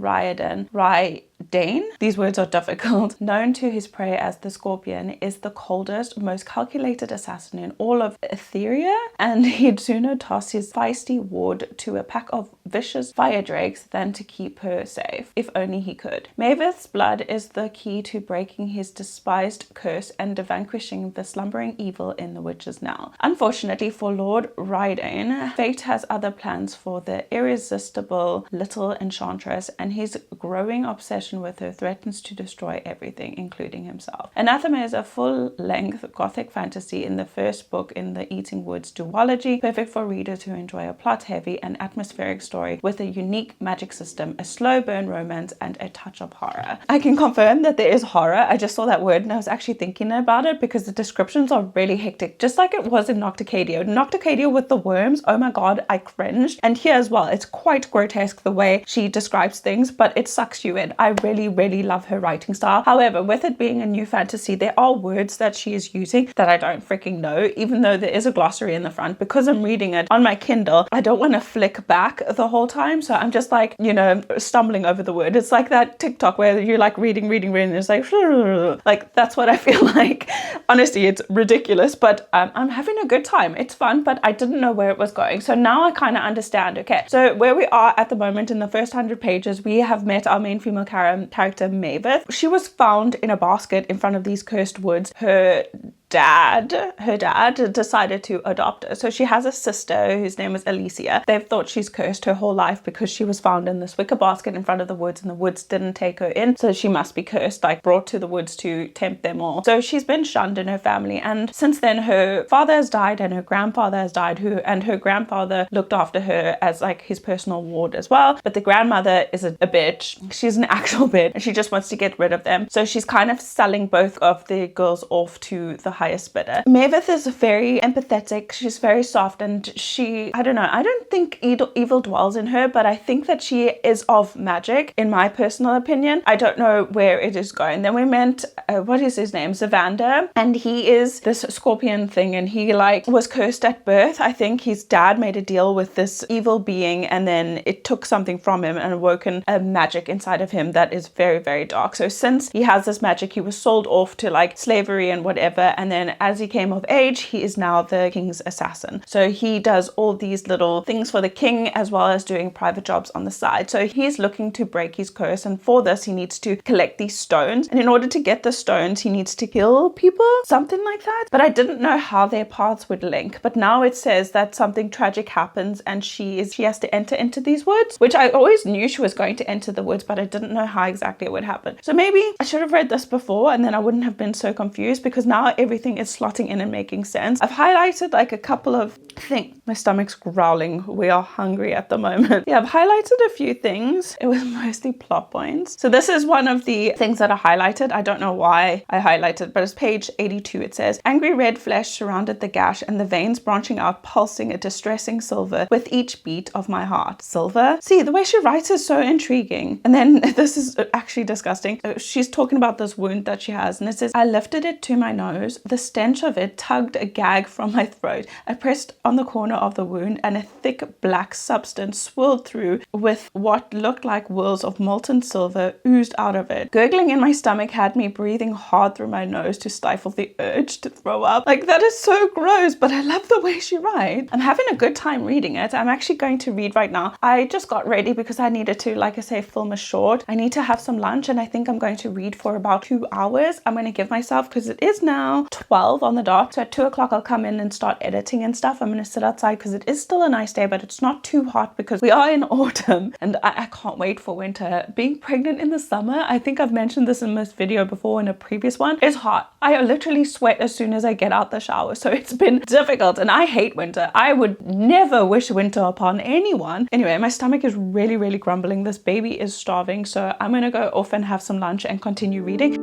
Dane, these words are difficult, known to his prey as the Scorpion, is the coldest, most calculated assassin in all of Etheria, and he'd sooner toss his feisty ward to a pack of vicious fire drakes than to keep her safe, if only he could. Mavis's blood is the key to breaking his despised curse and vanquishing the slumbering evil in the witch's knell. Unfortunately for Lord Rydane, fate has other plans for the irresistible little enchantress, and his growing obsession with her threatens to destroy everything, including himself. Anathema is a full-length gothic fantasy in the first book in the Eating Woods duology, perfect for readers who enjoy a plot-heavy and atmospheric story with a unique magic system, a slow burn romance, and a touch of horror. I can confirm that there is horror. I just saw that word and I was actually thinking about it because the descriptions are really hectic, just like it was in Nocticadia. Nocticadia with the worms, oh my god, I cringed. And here as well, it's quite grotesque the way she describes things, but it sucks you in. I really love her writing style. However, with it being a new fantasy, there are words that she is using that I don't freaking know, even though there is a glossary in the front. Because I'm reading it on my Kindle, I don't want to flick back the whole time, so I'm just like, you know, stumbling over the word. It's like that TikTok where you're like reading, and it's like that's what I feel like. Honestly, it's ridiculous, but I'm having a good time. It's fun, but I didn't know where it was going. So now I kind of understand. Okay, so where we are at the moment in the first 100 pages, we have met our main female character, Mavis. She was found in a basket in front of these cursed woods. Her her dad decided to adopt her. So she has a sister whose name is Alicia. They've thought she's cursed her whole life because she was found in this wicker basket in front of the woods, and the woods didn't take her in, so she must be cursed, like brought to the woods to tempt them all. So she's been shunned in her family, and since then her father has died and her grandfather has died, and her grandfather looked after her as like his personal ward as well. But the grandmother is a bitch. She's an actual bitch, and she just wants to get rid of them. So she's kind of selling both of the girls off to the highest bidder. Mavis is very empathetic. She's very soft, and I don't know, I don't think evil dwells in her, but I think that she is of magic, in my personal opinion. I don't know where it is going. Then we met, what is his name? Zavander, and he is this scorpion thing, and he like was cursed at birth. I think his dad made a deal with this evil being, and then it took something from him and awoken a magic inside of him that is very, very dark. So since he has this magic, he was sold off to like slavery and whatever, and then as he came of age, he is now the king's assassin. So he does all these little things for the king as well as doing private jobs on the side. So he's looking to break his curse, and for this he needs to collect these stones, and in order to get the stones he needs to kill people, something like that. But I didn't know how their paths would link, but now it says that something tragic happens and she has to enter into these woods, which I always knew she was going to enter the woods, but I didn't know how exactly it would happen. So maybe I should have read this before, and then I wouldn't have been so confused, because now everything is slotting in and making sense. I've highlighted like a couple of things. My stomach's growling. We are hungry at the moment. Yeah, I've highlighted a few things. It was mostly plot points. So this is one of the things that I highlighted. I don't know why I highlighted, but it's page 82. It says, angry red flesh surrounded the gash, and the veins branching out, pulsing a distressing silver with each beat of my heart. Silver? See, the way she writes is so intriguing. And then this is actually disgusting. She's talking about this wound that she has, and it says, I lifted it to my nose. The stench of it tugged a gag from my throat. I pressed on the corner of the wound, and a thick black substance swirled through with what looked like whirls of molten silver oozed out of it. Gurgling in my stomach had me breathing hard through my nose to stifle the urge to throw up. Like, that is so gross, but I love the way she writes. I'm having a good time reading it. I'm actually going to read right now. I just got ready because I needed to, like I say, film a short. I need to have some lunch, and I think I'm going to read for about 2 hours. I'm going to give myself, because it is now 12 on the dot, so at 2 o'clock I'll come in and start editing and stuff. I'm going to sit outside because it is still a nice day, but it's not too hot because we are in autumn, and I can't wait for winter. Being pregnant in the summer, I think I've mentioned this in this video before in a previous one, is hot. I literally sweat as soon as I get out the shower, so it's been difficult, and I hate winter. I would never wish winter upon anyone. Anyway, my stomach is really, really grumbling. This baby is starving, so I'm gonna go off and have some lunch and continue reading.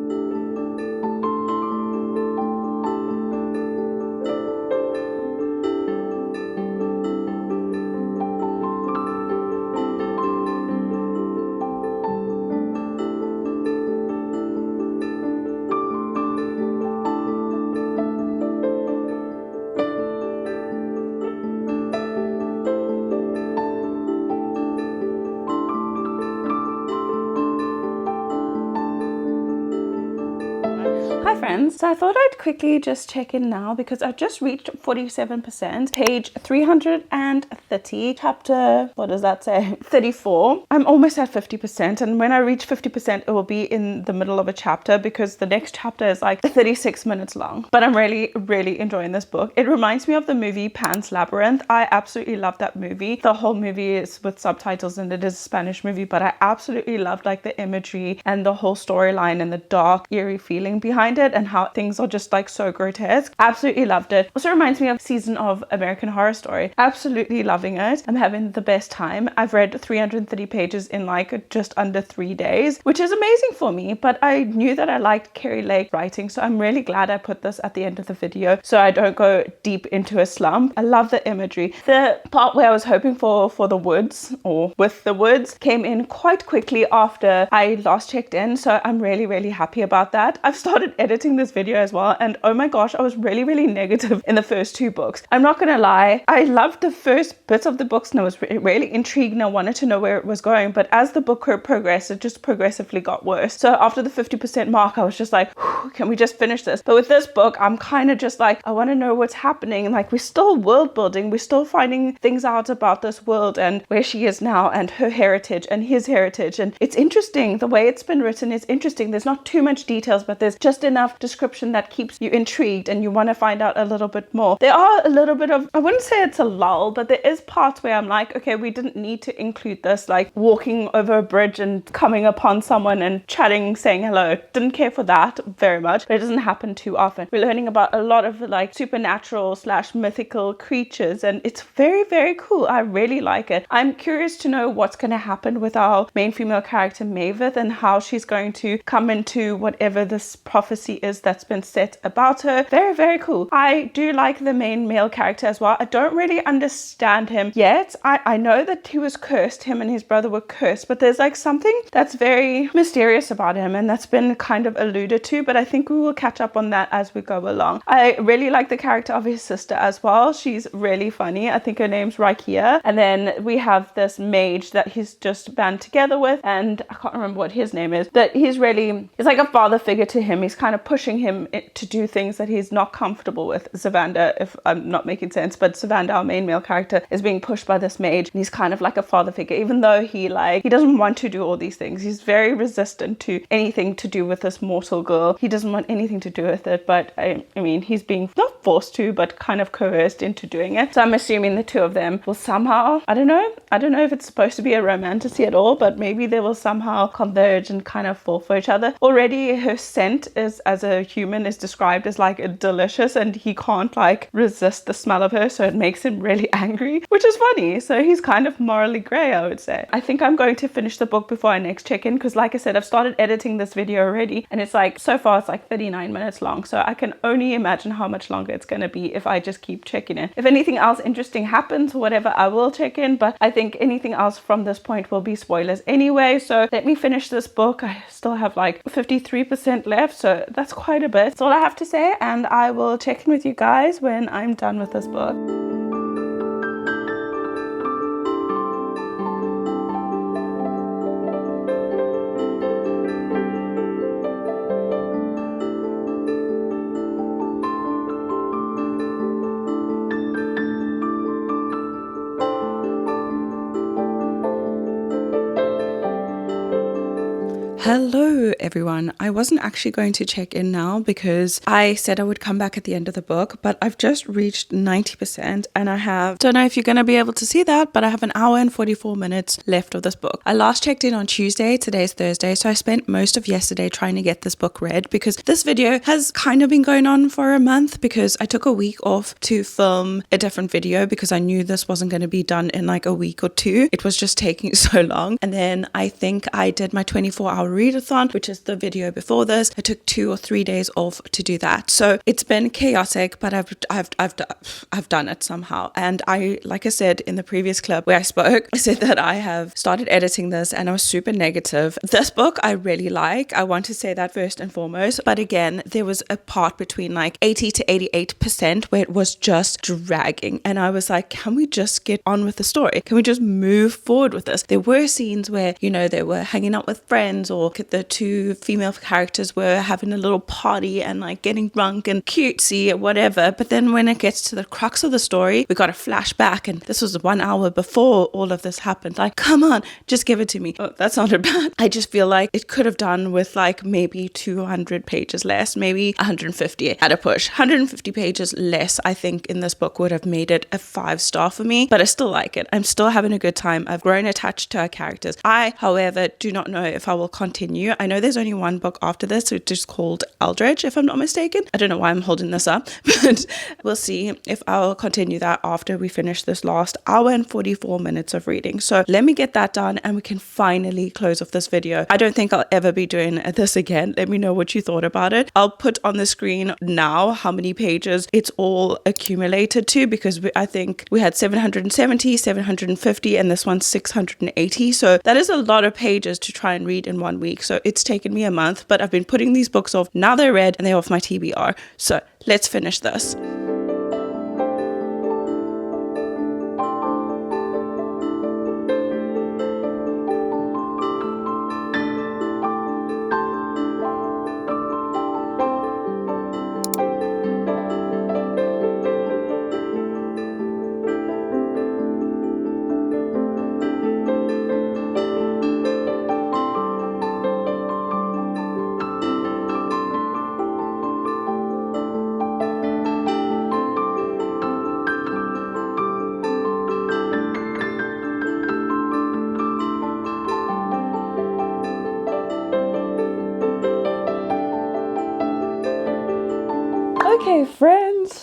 Hi friends, so I thought I'd quickly just check in now because I've just reached 47%, page 330, chapter, what does that say, 34. I'm almost at 50%, and when I reach 50% it will be in the middle of a chapter because the next chapter is like 36 minutes long. But I'm really, really enjoying this book. It reminds me of the movie Pan's Labyrinth. I absolutely love that movie. The whole movie is with subtitles and it is a Spanish movie, but I absolutely loved like the imagery and the whole storyline and the dark, eerie feeling behind it and how things are just like so grotesque. Absolutely loved it. Also reminds me of a season of American Horror Story. Absolutely loving it. I'm having the best time. I've read 330 pages in like just under 3 days, which is amazing for me, but I knew that I liked Keri Lake writing, so I'm really glad I put this at the end of the video so I don't go deep into a slump. I love the imagery. The part where I was hoping for the woods or with the woods came in quite quickly after I last checked in, so I'm really, really happy about that. I've started editing this video as well, and oh my gosh, I was really, really negative in the first 2 books. I'm not gonna lie, I loved the first bits of the books and I was really intrigued and I wanted to know where it was going, but as the book progressed, it just progressively got worse. So after the 50% mark, I was just like, can we just finish this? But with this book, I'm kind of just like, I want to know what's happening. And like, we're still world building, we're still finding things out about this world and where she is now and her heritage and his heritage. And it's interesting, the way it's been written is interesting. There's not too much details, but there's just enough description description that keeps you intrigued and you want to find out a little bit more. There are a little bit of, I wouldn't say it's a lull, but there is parts where I'm like, okay, we didn't need to include this, like walking over a bridge and coming upon someone and chatting, saying hello. Didn't care for that very much, but it doesn't happen too often. We're learning about a lot of like supernatural / mythical creatures, and it's very, very cool. I really like it. I'm curious to know what's going to happen with our main female character Mavis and how she's going to come into whatever this prophecy is that's been set about her. Very, very cool. I do like the main male character as well. I don't really understand him yet. I know that he was cursed, him and his brother were cursed, but there's like something that's very mysterious about him, and that's been kind of alluded to, but I think we will catch up on that as we go along. I really like the character of his sister as well. She's really funny. I think her name's Rakia. And then we have this mage that he's just band together with, and I can't remember what his name is, but he's like a father figure to him. He's kind of pushing him to do things that he's not comfortable with. Savanda, if I'm not making sense, but Savanda, our main male character, is being pushed by this mage, and he's kind of like a father figure, even though he doesn't want to do all these things. He's very resistant to anything to do with this mortal girl. He doesn't want anything to do with it, but I mean, he's being not forced to, but kind of coerced into doing it. So I'm assuming the two of them will somehow, I don't know if it's supposed to be a romantasy at all, but maybe they will somehow converge and kind of fall for each other. Already her scent is, as a human, is described as like delicious, and he can't like resist the smell of her, so it makes him really angry, which is funny. So he's kind of morally grey, I would say. I think I'm going to finish the book before I next check in, because like I said, I've started editing this video already, and it's like, so far it's like 39 minutes long, so I can only imagine how much longer it's going to be if I just keep checking in. If anything else interesting happens or whatever, I will check in, but I think anything else from this point will be spoilers anyway. So let me finish this book. I still have like 53% left, so that's quite a bit. That's all I have to say, and I will check in with you guys when I'm done with this book. Hello everyone. I wasn't actually going to check in now because I said I would come back at the end of the book, but I've just reached 90% and I don't know if you're going to be able to see that, but I have an hour and 44 minutes left of this book. I last checked in on Tuesday, today's Thursday, so I spent most of yesterday trying to get this book read, because this video has kind of been going on for a month, because I took a week off to film a different video because I knew this wasn't going to be done in like a week or two. It was just taking so long. And then I think I did my 24-hour readathon, which is the video before this. I took 2 or 3 days off to do that. So it's been chaotic, but I've done it somehow. And like I said in the previous clip where I spoke, I said that I have started editing this and I was super negative. This book I really like. I want to say that first and foremost. But again, there was a part between like 80 to 88% where it was just dragging. And I was like, can we just get on with the story? Can we just move forward with this? There were scenes where, they were hanging out with friends, or the two female characters were having a little party and like getting drunk and cutesy or whatever. But then when it gets to the crux of the story, we got a flashback, and this was 1 hour before all of this happened. Like, come on, just give it to me. Oh, that sounded bad. I just feel like it could have done with like maybe 200 pages less, maybe 150 at a push. 150 pages less, I think, in this book would have made it a 5-star for me, but I still like it. I'm still having a good time. I've grown attached to our characters. I, however, do not know if I will continue. I know there's only one book after this, which is called Eldridge, if I'm not mistaken. I don't know why I'm holding this up, but we'll see if I'll continue that after we finish this last hour and 44 minutes of reading. So let me get that done and we can finally close off this video. I don't think I'll ever be doing this again. Let me know what you thought about it. I'll put on the screen now how many pages it's all accumulated to, because I think we had 770, 750, and this one's 680. So that is a lot of pages to try and read in 1 week. So it's taken me a month, but I've been putting these books off. Now they're read and they're off my TBR. So let's finish this.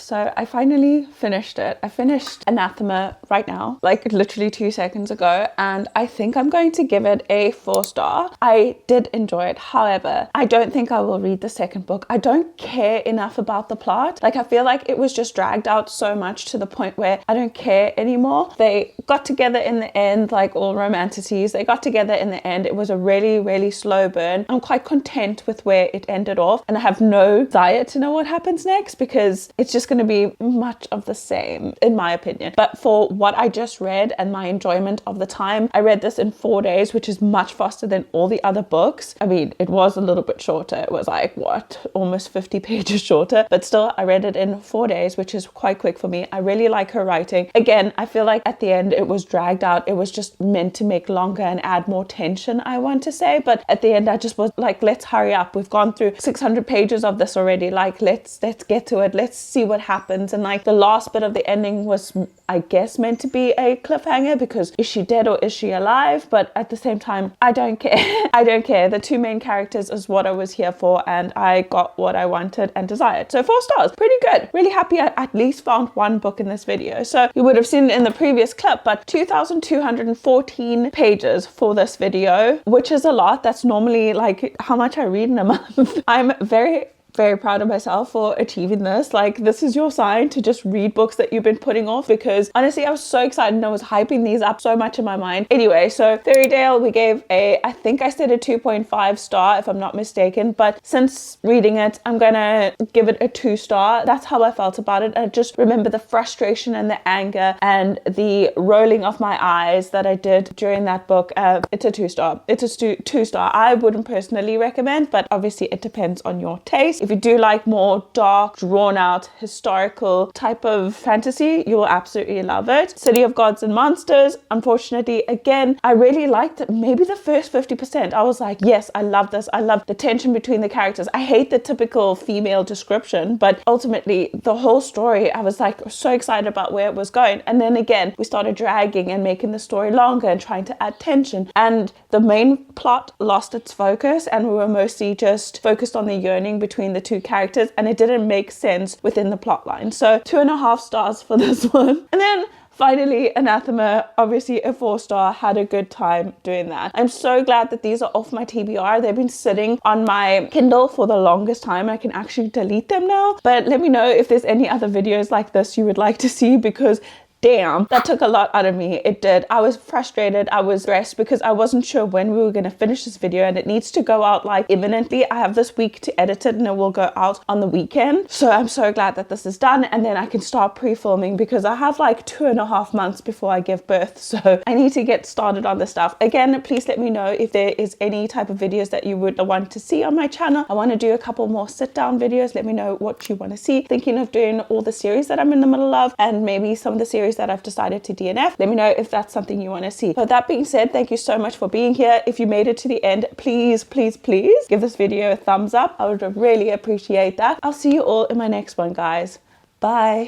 So I finally finished it. I finished Anathema right now, like literally 2 seconds ago, and I think I'm going to give it a 4-star. I did enjoy it. However, I don't think I will read the second book. I don't care enough about the plot. Like, I feel like it was just dragged out so much to the point where I don't care anymore. They got together in the end, like all romanticities. They got together in the end. It was a really, really slow burn. I'm quite content with where it ended off, and I have no desire to know what happens next because it's just going to be much of the same, in my opinion. But for what I just read and my enjoyment of the time, I read this in 4 days, which is much faster than all the other books. I mean, it was a little bit shorter. It was like, what, almost 50 pages shorter, but still I read it in 4 days, which is quite quick for me. I really like her writing. Again, I feel like at the end it was dragged out. It was just meant to make longer and add more tension, I want to say, but at the end I just was like, let's hurry up. We've gone through 600 pages of this already. Like, let's get to it. Let's see what happens. And like the last bit of the ending was, I guess, meant to be a cliffhanger because is she dead or is she alive? But at the same time, I don't care. I don't care. The 2 main characters is what I was here for, and I got what I wanted and desired. So 4 stars, pretty good. Really happy I at least found 1 book in this video. So you would have seen it in the previous clip, but 2,214 pages for this video, which is a lot. That's normally like how much I read in a month. I'm very proud of myself for achieving this. Like, this is your sign to just read books that you've been putting off, because honestly I was so excited and I was hyping these up so much in my mind. Anyway, so Fairydale, we gave a, I think I said a 2.5 star if I'm not mistaken, but since reading it I'm gonna give it a 2 star. That's how I felt about it. I just remember the frustration and the anger and the rolling of my eyes that I did during that book. It's a 2 star. It's a 2 star. I wouldn't personally recommend, but obviously it depends on your taste. If you do like more dark, drawn out, historical type of fantasy, you will absolutely love it. City of Gods and Monsters, unfortunately, again, I really liked it. Maybe the first 50%, I was like, yes, I love this. I love the tension between the characters. I hate the typical female description, but ultimately the whole story, I was like so excited about where it was going. And then again, we started dragging and making the story longer and trying to add tension. And the main plot lost its focus, and we were mostly just focused on the yearning between the 2 characters, and it didn't make sense within the plot line. So 2.5 stars for this one. And then finally, Anathema, obviously a 4 star, had a good time doing that. I'm so glad that these are off my TBR. They've been sitting on my Kindle for the longest time. I can actually delete them now. But let me know if there's any other videos like this you would like to see, because damn, that took a lot out of me. It did. I was frustrated. I was stressed because I wasn't sure when we were going to finish this video, and it needs to go out like imminently. I have this week to edit it and it will go out on the weekend. So I'm so glad that this is done, and then I can start pre-filming because I have like 2.5 months before I give birth. So I need to get started on this stuff. Again, please let me know if there is any type of videos that you would want to see on my channel. I want to do a couple more sit down videos. Let me know what you want to see. Thinking of doing all the series that I'm in the middle of, and maybe some of the series that I've decided to DNF. Let me know if that's something you want to see. But that being said, thank you so much for being here. If you made it to the end, please give this video a thumbs up. I would really appreciate that. I'll see you all in my next one, guys. Bye.